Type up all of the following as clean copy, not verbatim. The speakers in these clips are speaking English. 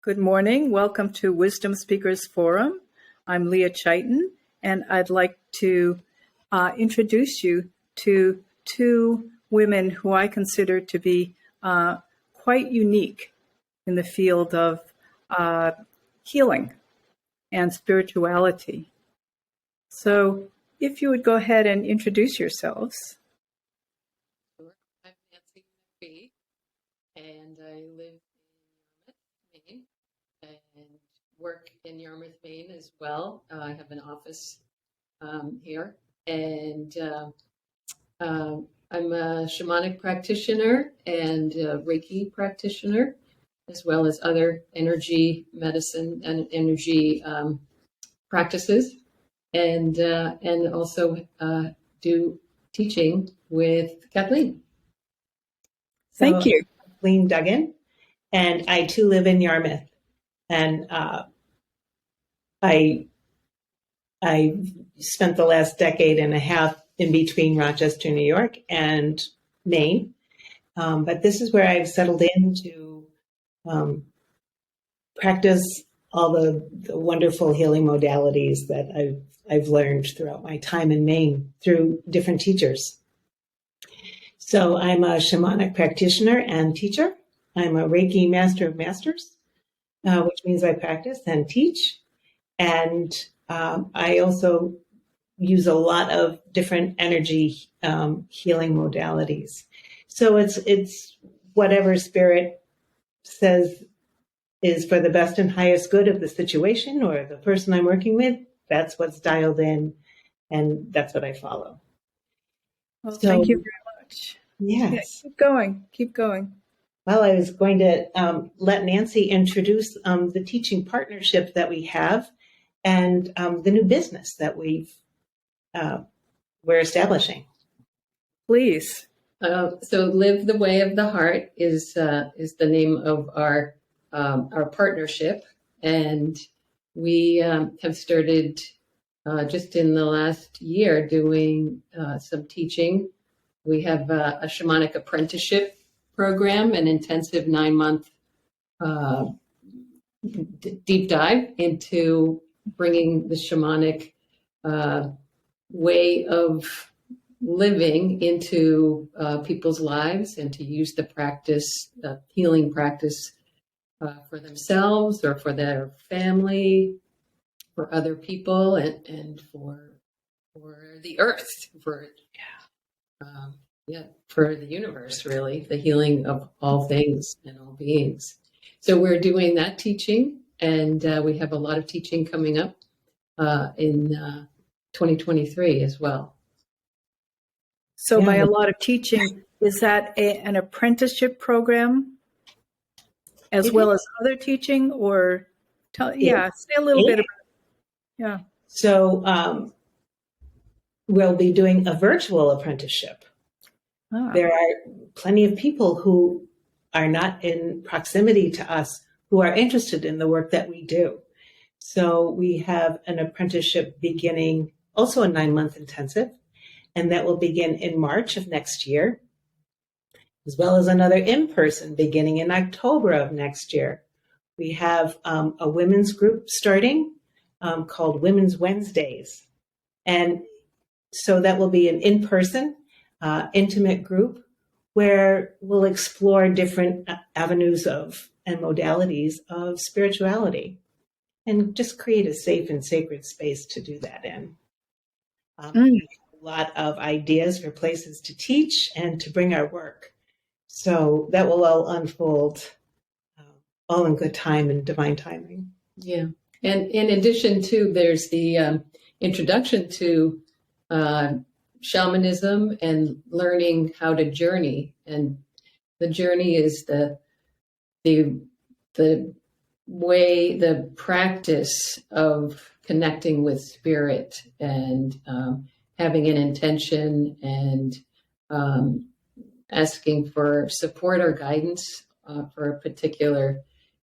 Good morning. Welcome to Wisdom Speakers Forum. I'm Leah Chiton, and I'd like to introduce you to two women who I consider to be quite unique in the field of healing and spirituality. So if you would go ahead and introduce yourselves. Sure. I'm Nancy MacPhee, and I live in Yarmouth, Maine, and work in Yarmouth, Maine as well. I have an office here, and I'm a shamanic practitioner and a Reiki practitioner, as well as other energy medicine and energy practices, and also do teaching with Kathleen. Thank you. Kathleen Duggan, and I too live in Yarmouth. And I spent the last decade and a half in between Rochester, New York, and Maine. But this is where I've settled in to practice all the wonderful healing modalities that I've learned throughout my time in Maine through different teachers. So I'm a shamanic practitioner and teacher. I'm a Reiki Master of Masters, which means I practice and teach. And I also use a lot of different energy healing modalities. So it's whatever spirit says is for the best and highest good of the situation or the person I'm working with. That's what's dialed in, and that's what I follow. Well, thank you very much. Yes. Yeah, keep going. Well, I was going to let Nancy introduce the teaching partnership that we have and the new business that we're establishing. Please. So, Live the Way of the Heart is the name of our partnership, and we have started just in the last year doing some teaching. We have a shamanic apprenticeship program, an intensive 9-month deep dive into bringing the shamanic way of living into people's lives, and to use the practice, the healing practice, for themselves or for their family, for other people, and for the earth, for the universe, really, the healing of all things and all beings. So we're doing that teaching, and we have a lot of teaching coming up in 2023 as well. So by a lot of teaching, is that an apprenticeship program as well as other teaching, or say a little bit about it. So we'll be doing a virtual apprenticeship. There are plenty of people who are not in proximity to us who are interested in the work that we do. So we have an apprenticeship beginning, also a 9-month intensive, and that will begin in March of next year, as well as another in-person beginning in October of next year. We have a women's group starting called Women's Wednesdays. And so that will be an in-person, intimate group where we'll explore different avenues of and modalities of spirituality and just create a safe and sacred space to do that in. A lot of ideas for places to teach and to bring our work. So that will all unfold all in good time and divine timing. Yeah. And in addition to, there's the introduction to shamanism and learning how to journey. And the journey is the way, the practice of connecting with spirit and having an intention and asking for support or guidance for a particular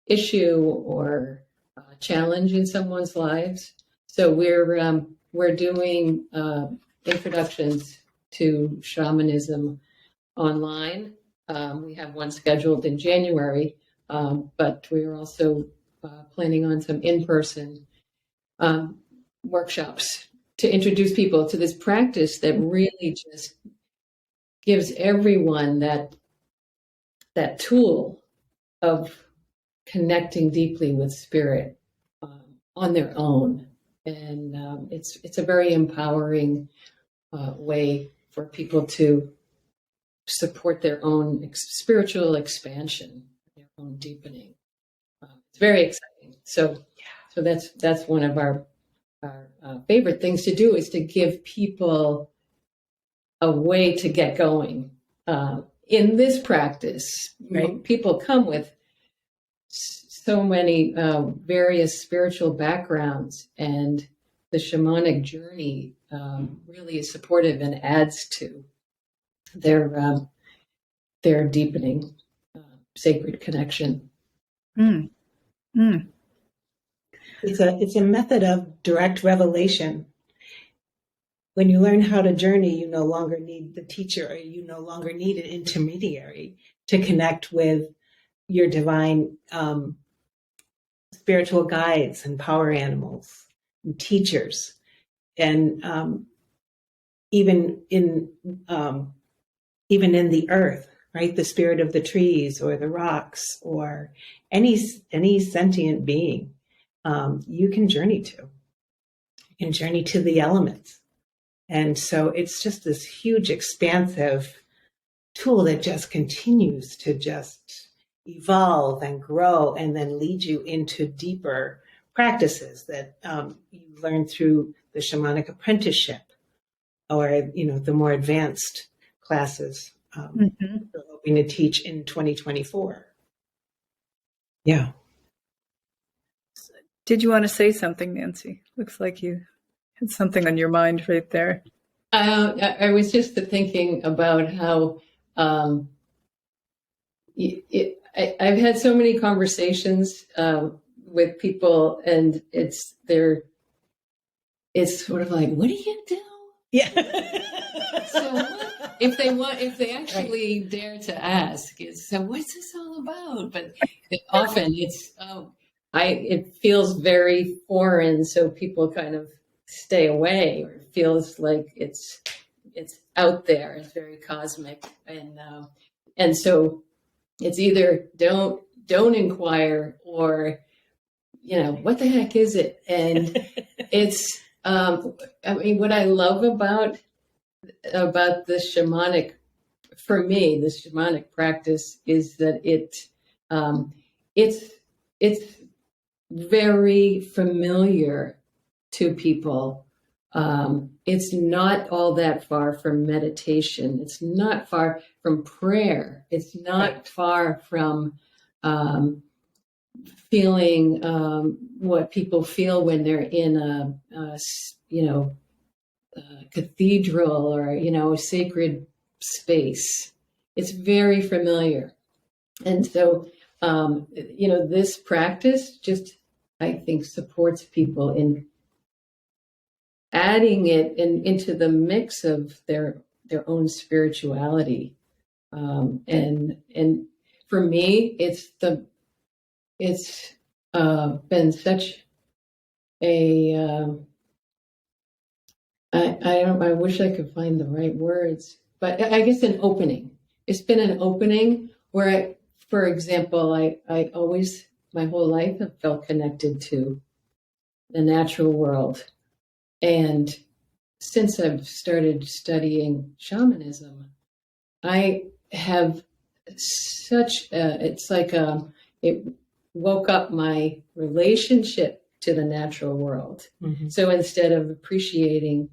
issue or challenge in someone's lives. So we're doing introductions to shamanism online. We have one scheduled in January, but we're also planning on some in-person workshops to introduce people to this practice that really just gives everyone that tool of connecting deeply with spirit on their own. And it's a very empowering way for people to support their own spiritual expansion, their own deepening. It's very exciting. So that's one of our favorite things to do, is to give people a way to get going in this practice. Right? People come with so many various spiritual backgrounds, and the shamanic journey really is supportive and adds to their deepening sacred connection. Mm. Mm. It's a method of direct revelation. When you learn how to journey, you no longer need the teacher, or you no longer need an intermediary to connect with your divine spiritual guides and power animals and teachers. And even in the earth, right? The spirit of the trees or the rocks or any sentient being, you can journey to. You can journey to the elements. And so it's just this huge, expansive tool that just continues to just evolve and grow, and then lead you into deeper practices that you learn through the shamanic apprenticeship, or the more advanced classes we're hoping to teach in 2024. Yeah. Did you want to say something, Nancy? Looks like you had something on your mind right there. I was just thinking about how I've had so many conversations with people, and it's sort of like, what do you do? Yeah. So if they actually dare to ask, so what's this all about? But often it feels very foreign, so people kind of stay away, or it feels like it's out there. It's very cosmic, and so it's either don't inquire, or what the heck is it? And it's what I love about the shamanic, for me, the shamanic practice is that it's very familiar to people. It's not all that far from meditation. It's not far from prayer. It's not far from feeling what people feel when they're in a cathedral, or a sacred space. It's very familiar, and so this practice just, I think, supports people in adding it into the mix of their own spirituality, and for me, it's been such a I wish I could find the right words, but I guess an opening. It's been an opening where, for example, I always, my whole life, have felt connected to the natural world. And since I've started studying shamanism, I have it's like it woke up my relationship to the natural world. Mm-hmm. So instead of appreciating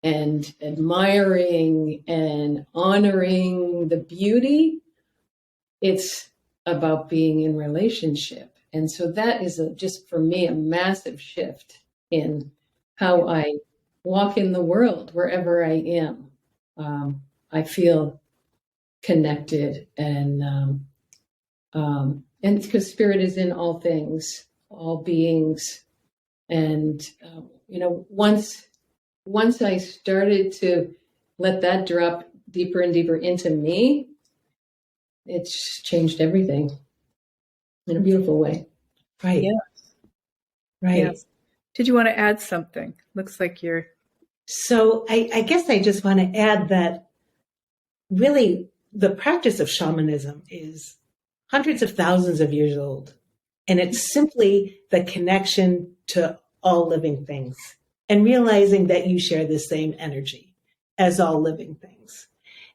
and admiring and honoring the beauty, it's about being in relationship. And so that is just, for me, a massive shift in how I walk in the world, wherever I am. I feel connected, and because spirit is in all things, all beings. And, once I started to let that drop deeper and deeper into me, it's changed everything in a beautiful way. Right. Yeah. Right. Yes. Did you want to add something? Looks like you're. So I guess I just want to add that really the practice of shamanism is hundreds of thousands of years old. And it's simply the connection to all living things and realizing that you share the same energy as all living things.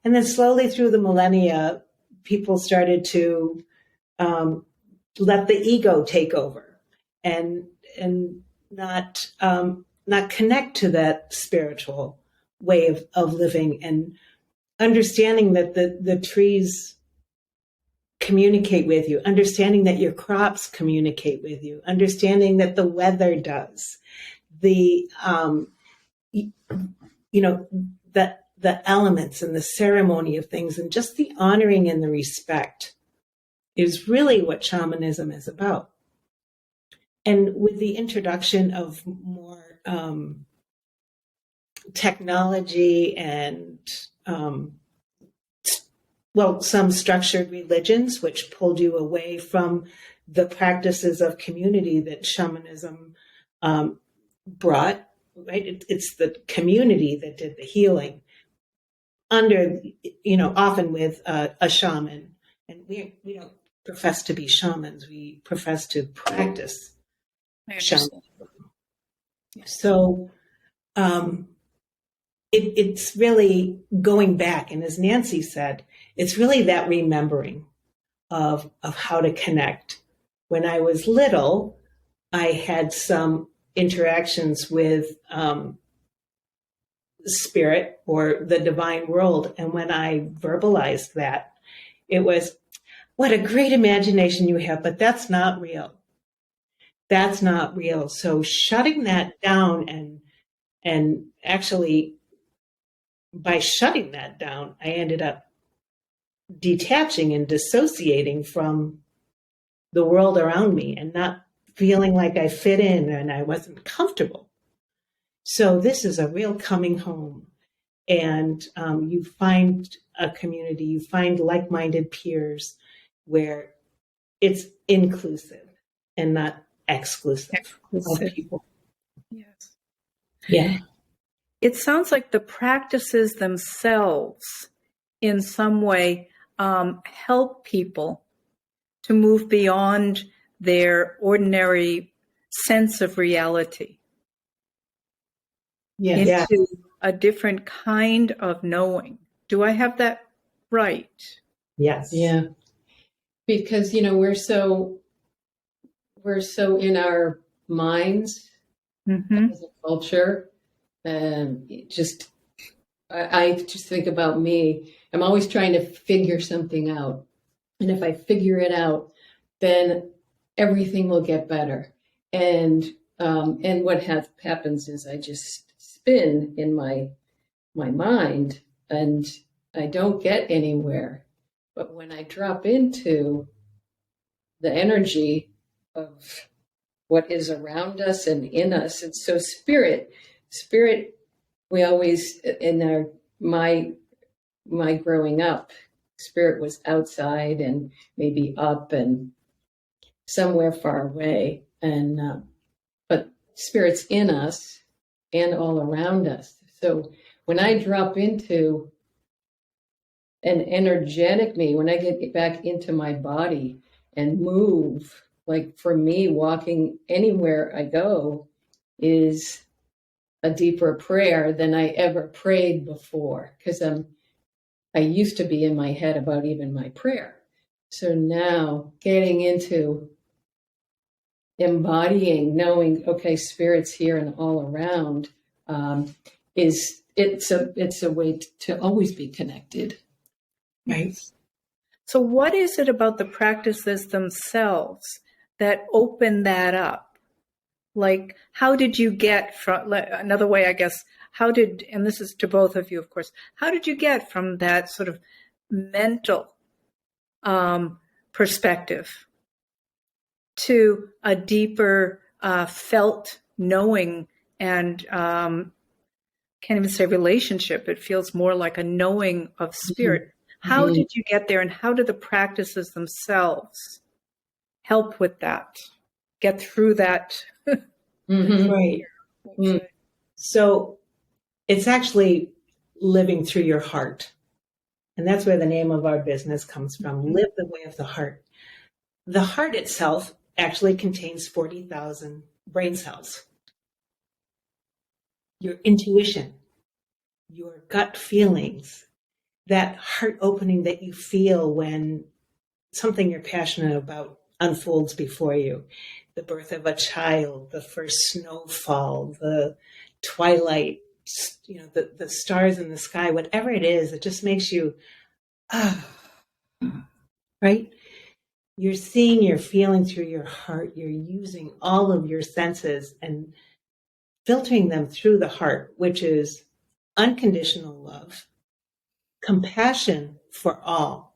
And then slowly through the millennia, people started to let the ego take over and not connect to that spiritual way of living, and understanding that the trees communicate with you, understanding that your crops communicate with you, understanding that the weather does, the that the elements and the ceremony of things, and just the honoring and the respect is really what shamanism is about. And with the introduction of more technology and some structured religions, which pulled you away from the practices of community that shamanism brought, right? It's the community that did the healing under, often with a shaman. And we don't profess to be shamans. We profess to practice shamanism. So it's really going back. And as Nancy said, it's really that remembering of how to connect. When I was little, I had some interactions with spirit or the divine world. And when I verbalized that, it was, what a great imagination you have, but that's not real. That's not real. So shutting that down and actually by shutting that down, I ended up detaching and dissociating from the world around me and not feeling like I fit in and I wasn't comfortable. So this is a real coming home. And you find a community, you find like-minded peers where it's inclusive and not exclusive of people. Yes. Yeah. It sounds like the practices themselves in some way help people to move beyond their ordinary sense of reality into a different kind of knowing. Do I have that right? Yes. Yeah. Because, we're so in our minds as a culture. And I just think about me. I'm always trying to figure something out. And if I figure it out, then everything will get better. And what happens is I just spin in my mind and I don't get anywhere. But when I drop into the energy of what is around us and in us, and so spirit, we always in my growing up, spirit was outside and maybe up and somewhere far away, and but spirit's in us and all around us. So when I drop into an energetic me, when I get back into my body and move, like for me, walking anywhere I go is a deeper prayer than I ever prayed before, because I used to be in my head about even my prayer. So now getting into embodying, knowing, okay, spirit's here and all around, it's a way to always be connected. Right. So what is it about the practices themselves that open that up? Like, how did you get from, another way, I guess, and this is to both of you, of course, how did you get from that sort of mental perspective to a deeper felt knowing and can't even say relationship. It feels more like a knowing of spirit. Mm-hmm. How did you get there, and how do the practices themselves help with that? get through that. Mm-hmm. Right. So it's actually living through your heart. And that's where the name of our business comes from. Live the way of the heart. The heart itself actually contains 40,000 brain cells. Your intuition, your gut feelings, that heart opening that you feel when something you're passionate about unfolds before you. The birth of a child, the first snowfall, the twilight, the stars in the sky, whatever it is, it just makes you, right? You're seeing, you're feeling through your heart. You're using all of your senses and filtering them through the heart, which is unconditional love, compassion for all,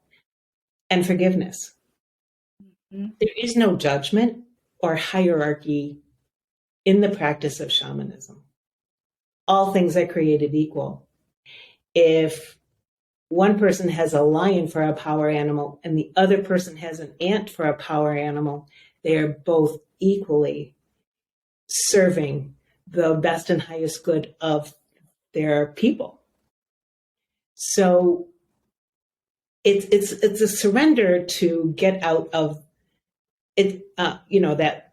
and forgiveness. Mhm. There is no judgment or hierarchy in the practice of shamanism. All things are created equal. If one person has a lion for a power animal and the other person has an ant for a power animal, they are both equally serving the best and highest good of their people. So it's a surrender to get out of it, that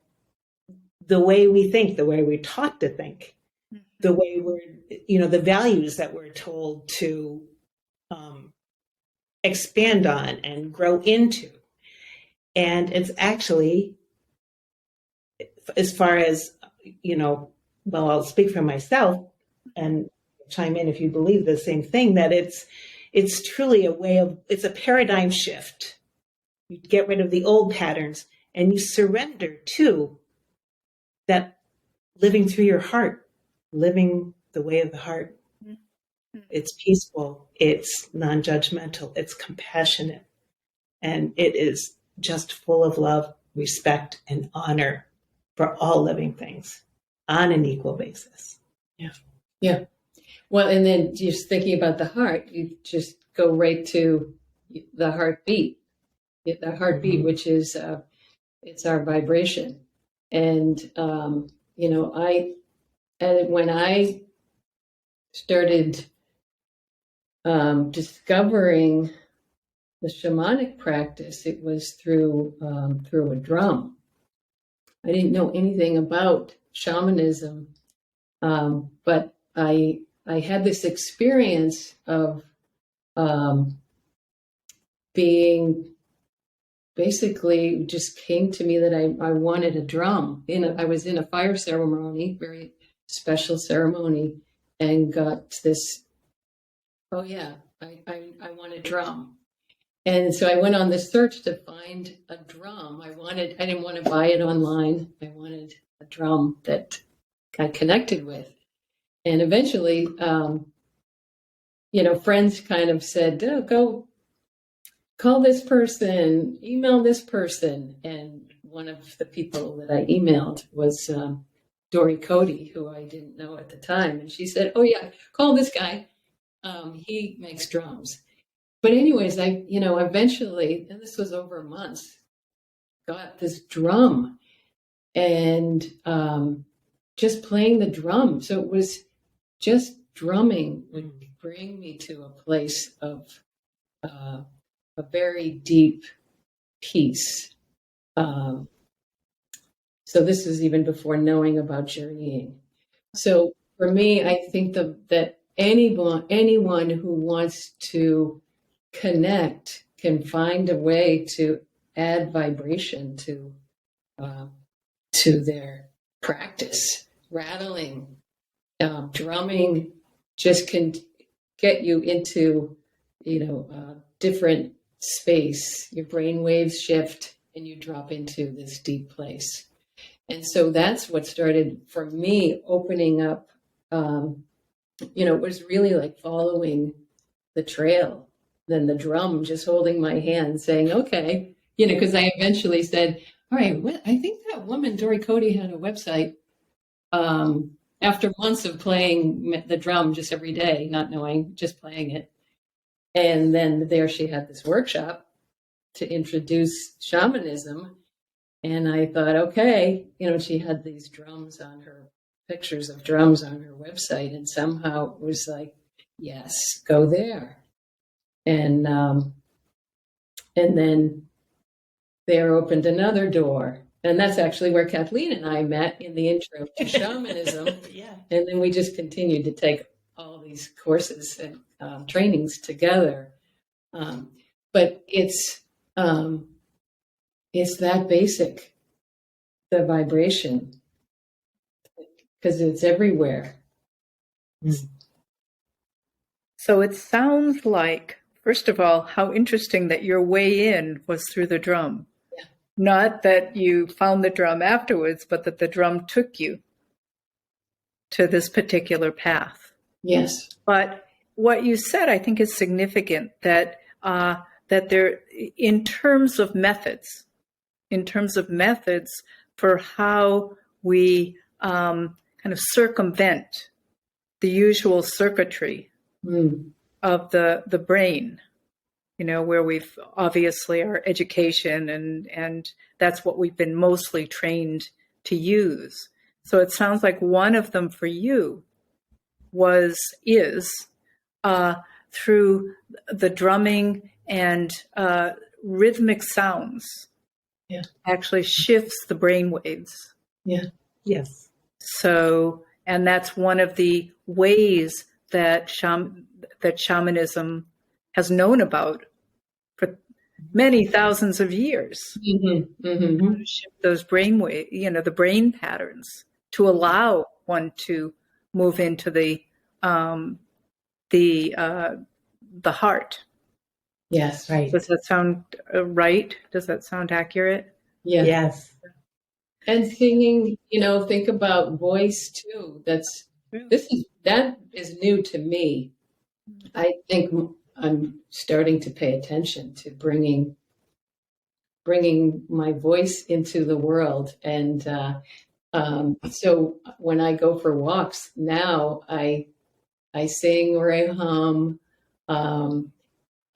the way we think, the way we're taught to think, the way the values that we're told to expand on and grow into. And it's actually, as far as, I'll speak for myself and chime in if you believe the same thing, that it's truly it's a paradigm shift. You get rid of the old patterns and you surrender to that living through your heart, living the way of the heart. It's peaceful, it's non-judgmental, it's compassionate, and it is just full of love, respect, and honor for all living things on an equal basis. Yeah. Yeah. Well, and then just thinking about the heart, you just go right to the heartbeat. The heartbeat, which is it's our vibration, and when I started discovering the shamanic practice, it was through a drum. I didn't know anything about shamanism, but I had this experience of being basically just came to me that I wanted a drum. I was in a fire ceremony, very special ceremony, and got this, oh yeah, I want a drum. And so I went on this search to find a drum. I didn't want to buy it online. I wanted a drum that I connected with. And eventually, friends kind of said, oh, go call this person, email this person. And one of the people that I emailed was Dory Cody, who I didn't know at the time. And she said, oh yeah, call this guy. He makes drums. But anyways, I eventually, and this was over months, got this drum and just playing the drum. So it was just drumming would bring me to a place of a very deep peace. So this was even before knowing about journeying. So for me, I think that anyone who wants to connect can find a way to add vibration to their practice. Rattling, drumming just can get you into different space. Your brain waves shift and you drop into this deep place. And so that's what started for me opening up. It was really like following the trail, then the drum just holding my hand saying, okay, because I eventually said, all right, I think that woman, Dory Cody, had a website after months of playing the drum just every day, not knowing, just playing it. And then there she had this workshop to introduce shamanism. And I thought, okay, she had these drums on her, pictures of drums on her website, and somehow it was like, yes, go there. And then there opened another door. And that's actually where Kathleen and I met in the intro to shamanism. Yeah. And then we just continued to take all these courses and trainings together. But it's that basic, the vibration, because it's everywhere. So it sounds like, first of all, how interesting that your way in was through the drum. Yeah. Not that you found the drum afterwards, but that the drum took you to this particular path. Yes. But what you said, I think, is significant, that there, in terms of methods for how we kind of circumvent the usual circuitry of the brain, where we've obviously our education and that's what we've been mostly trained to use. So it sounds like one of them for you is through the drumming and rhythmic sounds. Yeah. Actually shifts the brain waves. Yeah. Yes. So, and that's one of the ways that shamanism has known about for many thousands of years. Mm-hmm. Mm-hmm. To shift those brain wave, the brain patterns, to allow one to move into the heart. Yes. Right. Does that sound right? Does that sound accurate? Yeah. Yes. And singing, think about voice too. That is new to me. I think I'm starting to pay attention to bringing my voice into the world. And so when I go for walks now, I sing or I hum.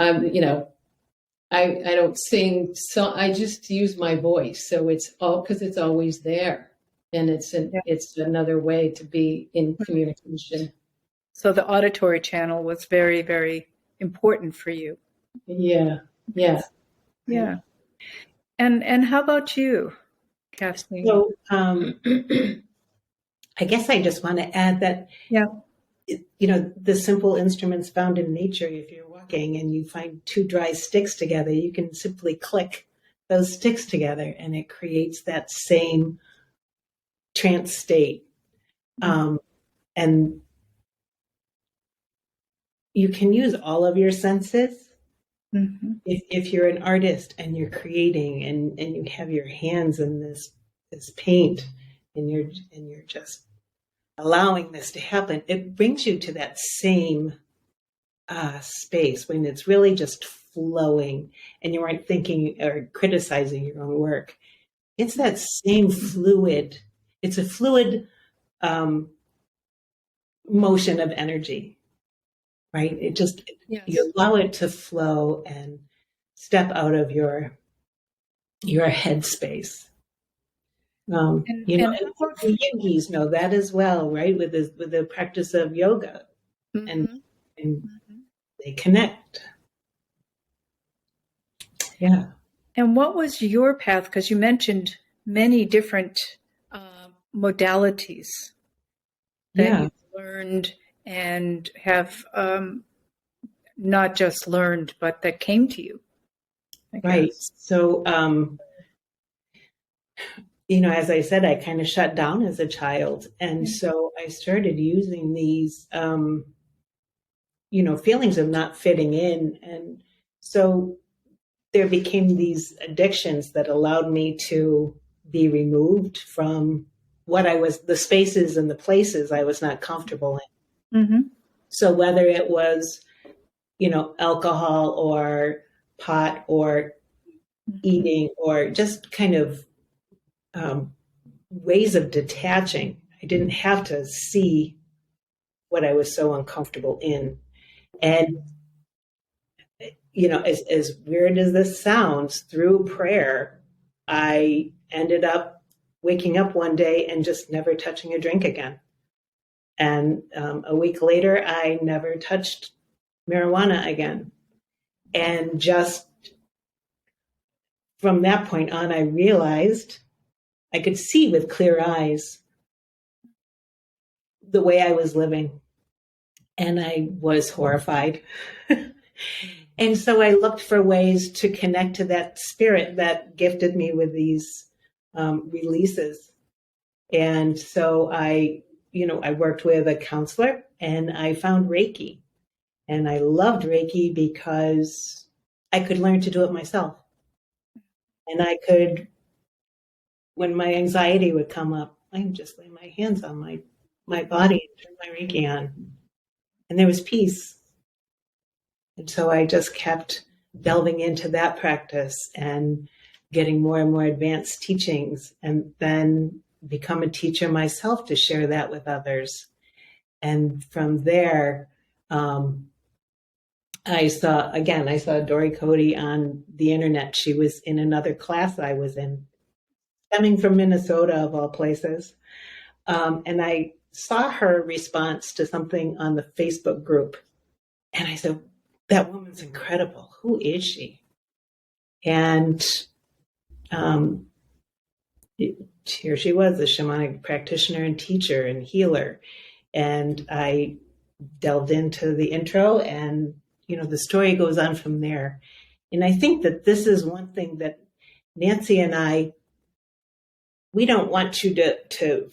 I don't sing, so I just use my voice. So it's all because it's always there, and it's another way to be in communication. So the auditory channel was very, very important for you. Yeah, yeah, yeah. And how about you, Kathleen? So I guess I just want to add that, the simple instruments found in nature, if you're walking and you find two dry sticks together, you can simply click those sticks together and it creates that same trance state. And you can use all of your senses. Mm-hmm. If you're an artist and you're creating and you have your hands in this paint and you're just allowing this to happen, it brings you to that same space when it's really just flowing and you aren't thinking or criticizing your own work. It's that same fluid. It's a fluid motion of energy, right? It just, you allow it to flow and step out of your headspace. The yogis know that as well, right? With the practice of yoga, and they connect. Yeah. And what was your path? Because you mentioned many different modalities that you learned and have not just learned, but that came to you. Right. So, as I said, I kind of shut down as a child. And so I started using these, feelings of not fitting in. And so there became these addictions that allowed me to be removed from the spaces and the places I was not comfortable in. Mm-hmm. So whether it was, alcohol or pot or eating or just kind of ways of detaching, I didn't have to see what I was so uncomfortable in. And, as weird as this sounds, through prayer, I ended up waking up one day and just never touching a drink again. And a week later, I never touched marijuana again. And just from that point on, I realized I could see with clear eyes the way I was living. And I was horrified. And so I looked for ways to connect to that spirit that gifted me with these releases. And so I worked with a counselor and I found Reiki. And I loved Reiki because I could learn to do it myself. And I could, when my anxiety would come up, I would just lay my hands on my body and turn my Reiki on. And there was peace. And so I just kept delving into that practice and getting more and more advanced teachings, and then become a teacher myself to share that with others. And from there, I saw Dory Cody on the internet. She was in another class I was in, coming from Minnesota of all places. And I saw her response to something on the Facebook group. And I said, that woman's incredible. Who is she? And here she was, a shamanic practitioner and teacher and healer. And I delved into the intro, and the story goes on from there. And I think that this is one thing that Nancy and I, we don't want you to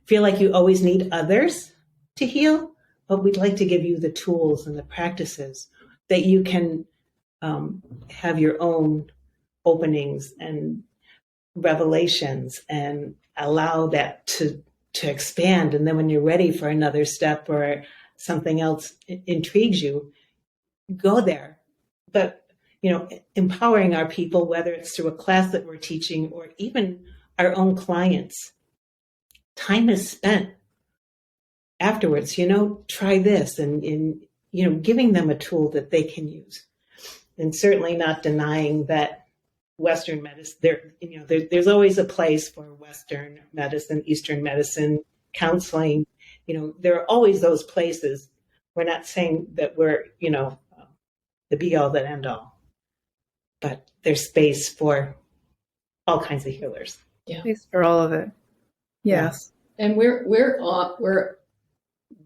feel like you always need others to heal, but we'd like to give you the tools and the practices that you can have your own openings and revelations and allow that to expand. And then when you're ready for another step or something else intrigues you, go there. But, empowering our people, whether it's through a class that we're teaching or even our own clients, time is spent afterwards, try this and giving them a tool that they can use. And certainly not denying that Western medicine, there's always a place for Western medicine, Eastern medicine, counseling. There are always those places. We're not saying that we're, the be all, that end all, but there's space for all kinds of healers. Yeah. Space for all of it. Yes. Yeah. And we're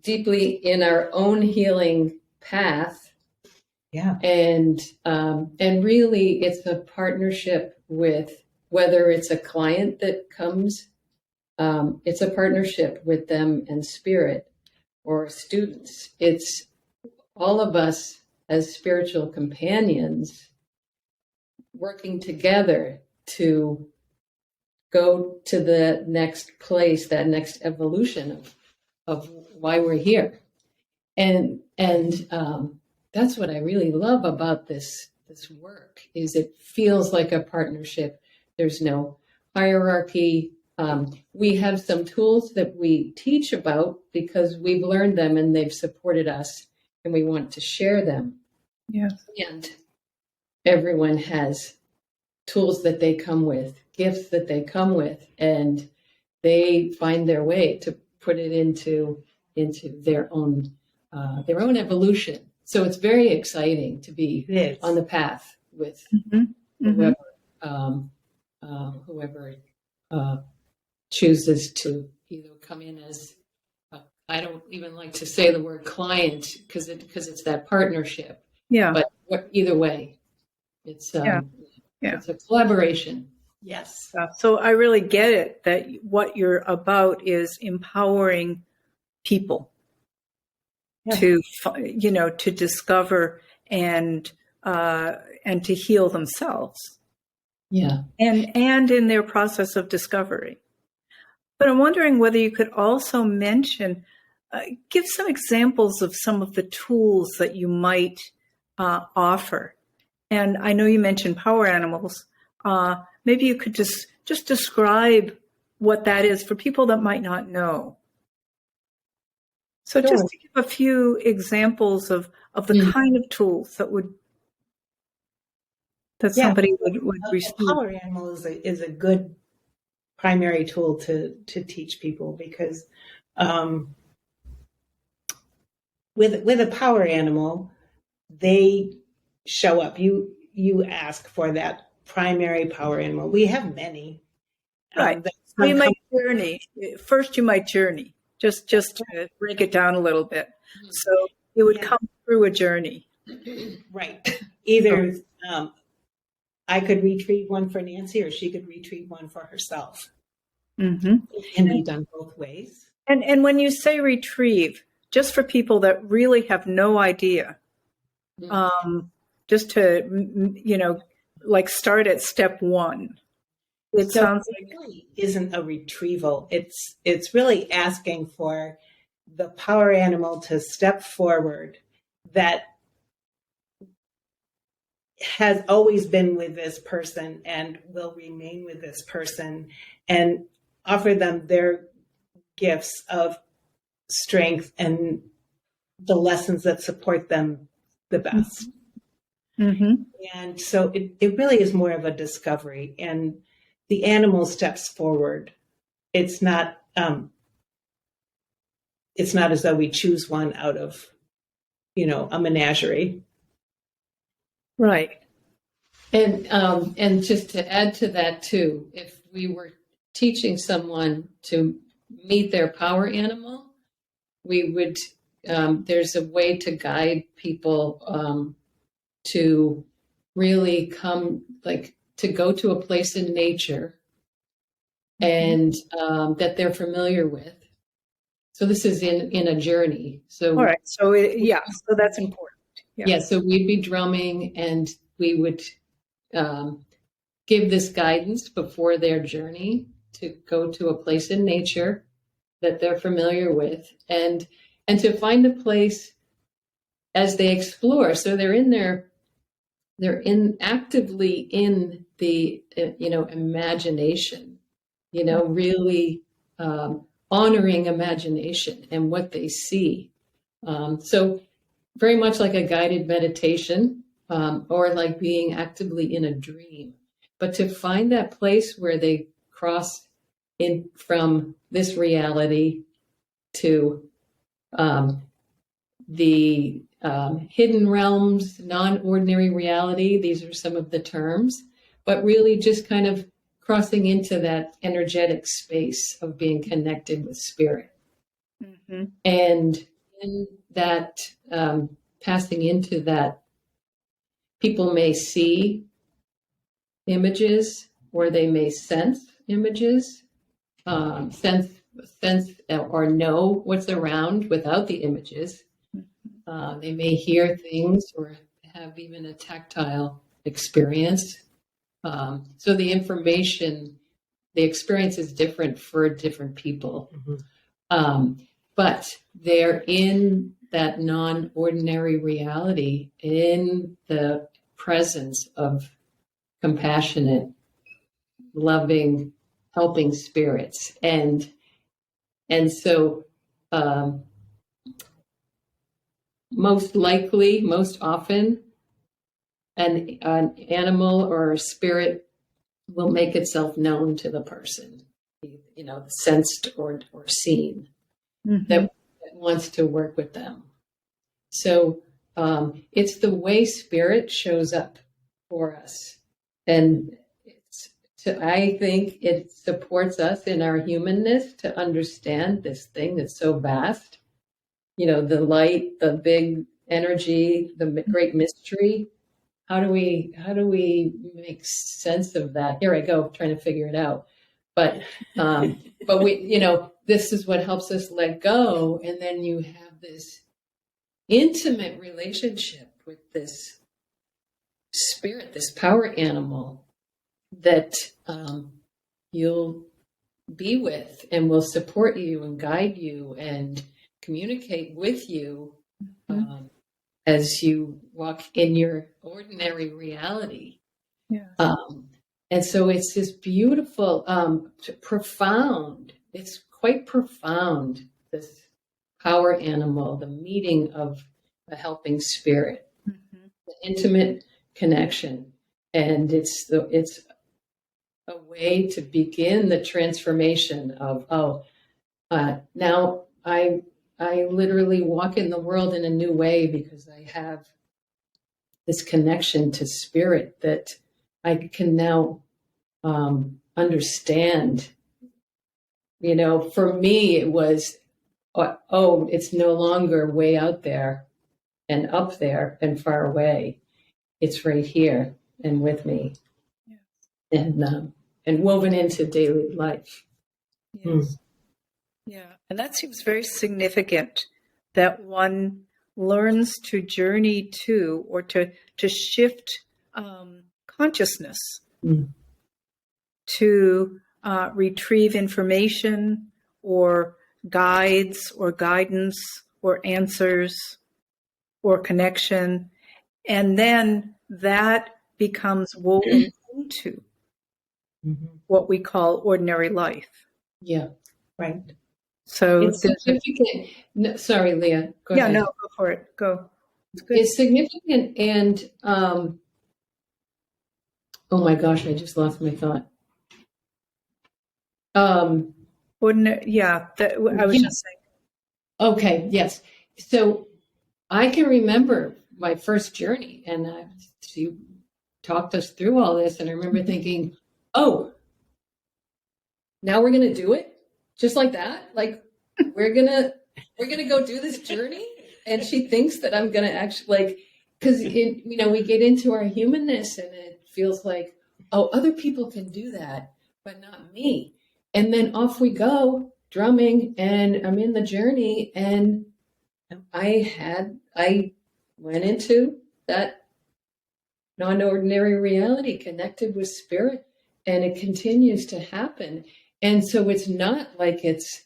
deeply in our own healing path. Yeah. And really it's a partnership with, whether it's a client that comes, it's a partnership with them and spirit, or students. It's all of us as spiritual companions working together to go to the next place, that next evolution of why we're here. And that's what I really love about this work, is it feels like a partnership. There's no hierarchy. We have some tools that we teach about because we've learned them and they've supported us, and we want to share them. Yes. And everyone has tools that they come with, gifts that they come with, and they find their way to put it into their own evolution. So it's very exciting to be on the path with whoever chooses to either come in as, I don't even like to say the word client because it's that partnership. Yeah. But either way, it's it's a collaboration. Yes. So I really get it, that what you're about is empowering people to discover and to heal themselves. Yeah. And in their process of discovery. But I'm wondering whether you could also mention, give some examples of some of the tools that you might offer. And I know you mentioned power animals. Maybe you could just describe what that is for people that might not know. So just to give a few examples of the kind of tools that would that Yeah, somebody would a receive. power animal is a good primary tool to teach people, because with a power animal, they show up. You ask for that primary power animal. We have many. Right. That Well, you some might come- journey. First, you might journey, just to break it down a little bit. So it would Yeah. come through a journey. Right. Either I could retrieve one for Nancy, or she could retrieve one for herself. Mm-hmm. It can be done both ways. And when you say retrieve, just for people that really have no idea, just to like start at step one. It So sounds it like really isn't a retrieval. It's really asking for the power animal to step forward, that has always been with this person and will remain with this person, and offer them their gifts of strength and the lessons that support them the best. mm-hmm. And so it really is more of a discovery, and the animal steps forward. It's not as though we choose one out of, a menagerie. Right. And just to add to that too, if we were teaching someone to meet their power animal, we would there's a way to guide people to really come, like to go to a place in nature and that they're familiar with. So this is in a journey. So All right. So so that's important. yeah. So we'd be drumming, and we would give this guidance before their journey to go to a place in nature that they're familiar with, and to find a place as they explore. So they're actively in the imagination, really honoring imagination and what they see. So very much like a guided meditation, or like being actively in a dream. But to find that place where they cross in from this reality to the hidden realms, non-ordinary reality, these are some of the terms, but really just kind of crossing into that energetic space of being connected with spirit. Mm-hmm. And in that, passing into that, people may see images, or they may sense images, sense or know what's around without the images. They may hear things or have even a tactile experience. So the experience is different for different people. But they're in that non-ordinary reality, in the presence of compassionate, loving, helping spirits. And so most likely, most often, an animal or a spirit will make itself known to the person, sensed or seen, that wants to work with them. So it's the way spirit shows up for us. And I think it supports us in our humanness to understand this thing that's so vast. The light, the big energy, the great mystery. How do we make sense of that? Here I go, trying to figure it out. But we, this is what helps us let go. And then you have this intimate relationship with this spirit, this power animal that you'll be with and will support you and guide you and communicate with you as you walk in your ordinary reality. Yeah. And so it's this beautiful, profound, it's quite profound, this power animal, the meeting of a helping spirit, the intimate connection. And it's a way to begin the transformation of, now I literally walk in the world in a new way because I have this connection to spirit that I can now understand. You know, for me, it was, it's no longer way out there and up there and far away. It's right here and with me, and woven into daily life. Yes. Yeah, and that seems very significant that one learns to journey to, or to shift consciousness to retrieve information or guides or guidance or answers or connection, and then that becomes woven into what we call ordinary life. Yeah, right. So it's significant. No, sorry, Leah. Go ahead. No, go for it. Go. It's good. It's significant, and oh my gosh, I just lost my thought. Ordinary, I was just saying. Okay, yes. So I can remember my first journey, and you talked us through all this, and I remember thinking, oh, now we're going to do it just like that. Like we're going to go do this journey. And she thinks that I'm going to actually because we get into our humanness and it feels like, oh, other people can do that, but not me. And then off we go drumming, and I'm in the journey, and I went into that non-ordinary reality, connected with spirit, and it continues to happen. And so it's not like it's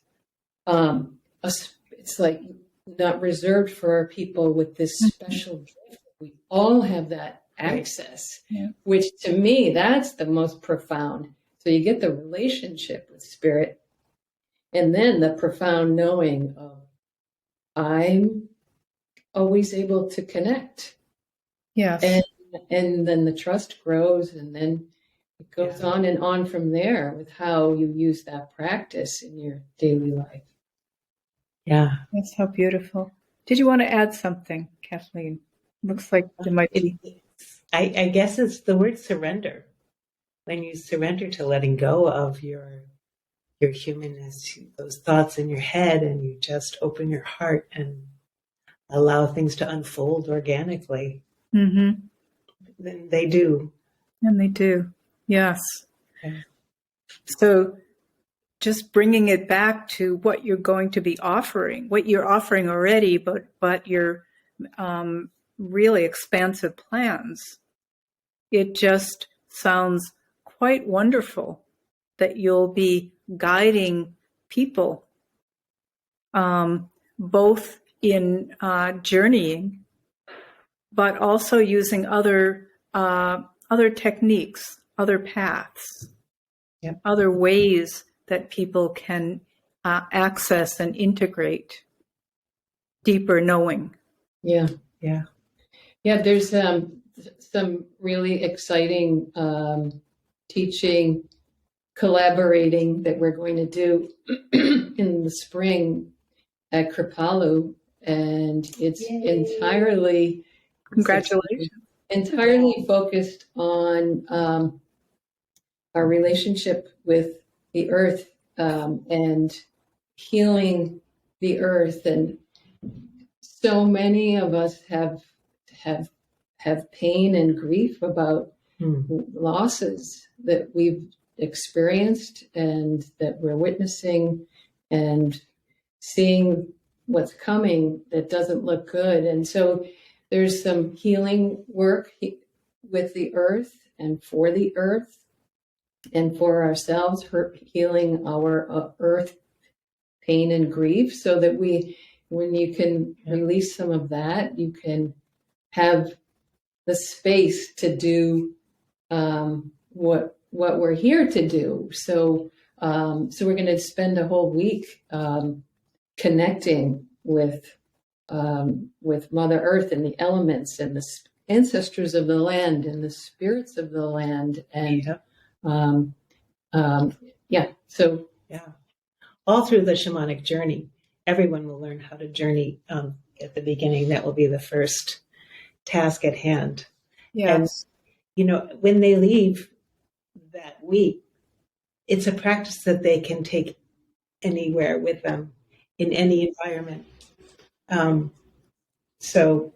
like not reserved for people with this special gift. We all have that access, which to me, that's the most profound. So you get the relationship with spirit, and then the profound knowing of I'm always able to connect. Yes. And then the trust grows, and then it goes on and on from there with how you use that practice in your daily life. Yeah. That's so beautiful. Did you want to add something, Kathleen? Looks like there might be. I guess it's the word surrender. When you surrender to letting go of your humanness, those thoughts in your head, and you just open your heart and allow things to unfold organically, then they do. And they do. Yes. Okay. So just bringing it back to what you're going to be offering, what you're offering already, but your really expansive plans. It just sounds quite wonderful that you'll be guiding people, both in journeying, but also using other techniques, other paths, other ways that people can access and integrate deeper knowing. Yeah. There's some really exciting teaching, collaborating that we're going to do in the spring at Kripalu, and it's entirely focused on our relationship with the earth and healing the earth. And so many of us have pain and grief about losses that we've experienced and that we're witnessing and seeing what's coming that doesn't look good. And so there's some healing work with the earth and for the earth and for ourselves, healing our earth pain and grief, so that when you can release some of that, you can have the space to do what we're here to do. So we're going to spend a whole week connecting with Mother Earth and the elements and ancestors of the land and the spirits of the land. And Yeah. So Yeah. All through the shamanic journey, everyone will learn how to journey at the beginning. That will be the first task at hand. Yes. And, when they leave that week, it's a practice that they can take anywhere with them in any environment. So,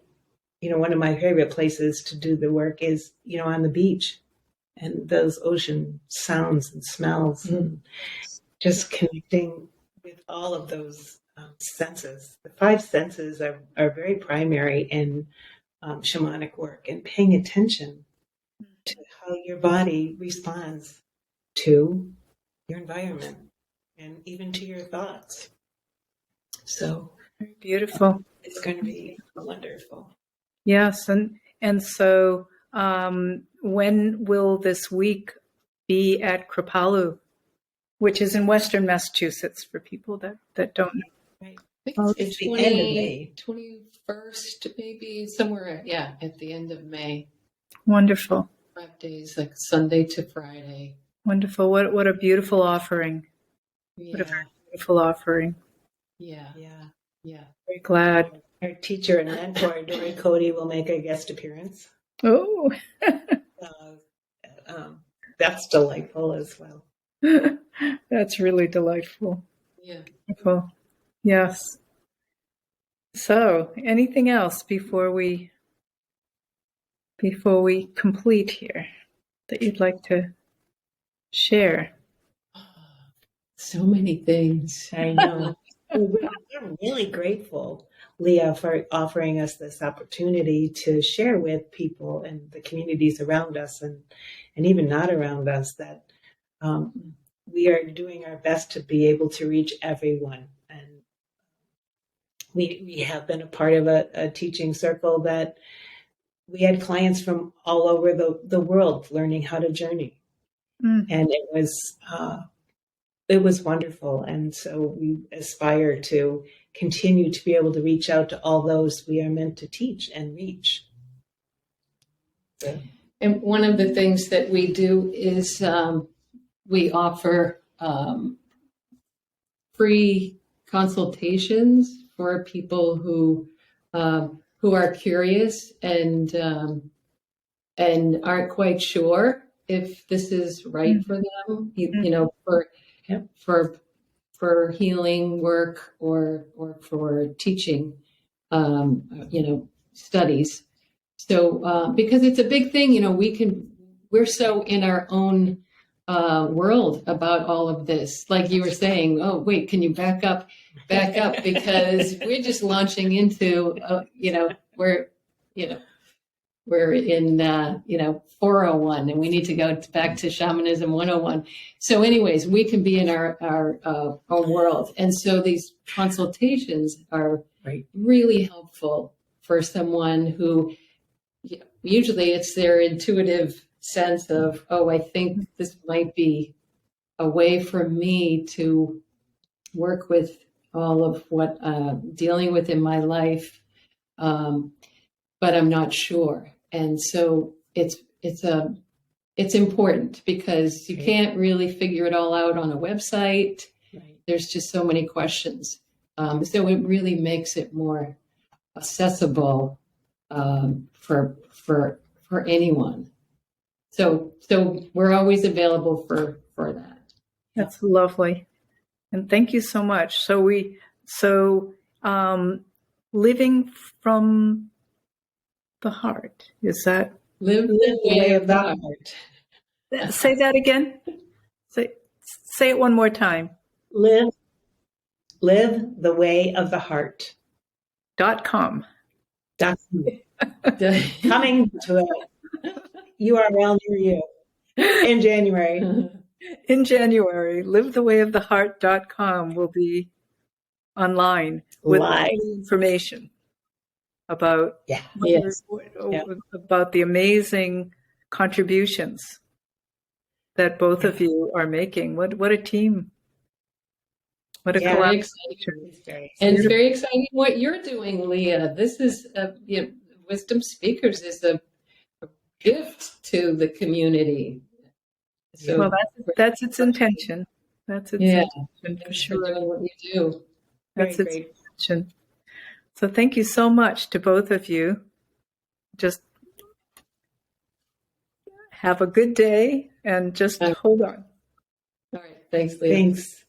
one of my favorite places to do the work is, on the beach, and those ocean sounds and smells, and just connecting with all of those senses. The five senses are very primary in shamanic work, and paying attention to how your body responds to your environment and even to your thoughts. So Beautiful. it's going to be wonderful. Yes. And so when will this week be at Kripalu, which is in Western Massachusetts for people that don't know? Right. I think It's the end of May. 21st, maybe somewhere, at the end of May. Wonderful. 5 days, like Sunday to Friday. Wonderful. What a beautiful offering. Yeah. What a very beautiful offering. Yeah. Very glad. Our teacher and mentor, Dory Cody, will make a guest appearance. Oh, That's delightful as well. that's really delightful. Yeah. Wonderful. Yes. So, anything else before we complete here that you'd like to share? So many things. I know. We're really grateful, Leah, for offering us this opportunity to share with people and the communities around us and even not around us that we are doing our best to be able to reach everyone. And we have been a part of a teaching circle that we had clients from all over the world learning how to journey. And it was wonderful. And so we aspire to continue to be able to reach out to all those we are meant to teach and reach. So. And one of the things that we do is we offer free consultations for people who are curious and aren't quite sure if this is right for them, for healing work or for teaching, studies. So because it's a big thing, we're so in our own world about all of this. Like you were saying, oh wait, can you back up because we're just launching into we're in 401 and we need to go back to shamanism 101. So anyways, we can be in our own world, and so these consultations are really helpful for someone who usually it's their intuitive sense of, oh, I think this might be a way for me to work with all of what I'm dealing with in my life, but I'm not sure. And so it's important because you can't really figure it all out on a website. Right. There's just so many questions. So it really makes it more accessible for anyone. So we're always available for that. That's lovely. And thank you so much. So living from the heart, is that? Live the way of the heart. Say that again. Say it one more time. Live the way of the heart. .com. Coming to a URL near you in January. In January, livethewayoftheheart.com will be online with information about about the amazing contributions that both of you are making. What a team! What a collaboration! And it's very exciting what you're doing, Leah. This is Wisdom Speakers is a gift to the community. So Well, that's its intention. That's its intention for thanks for sure. doing what you do. That's Very its great. intention. So thank you so much to both of you. Just have a good day and just hold on. All right. Thanks, Leah. Thanks.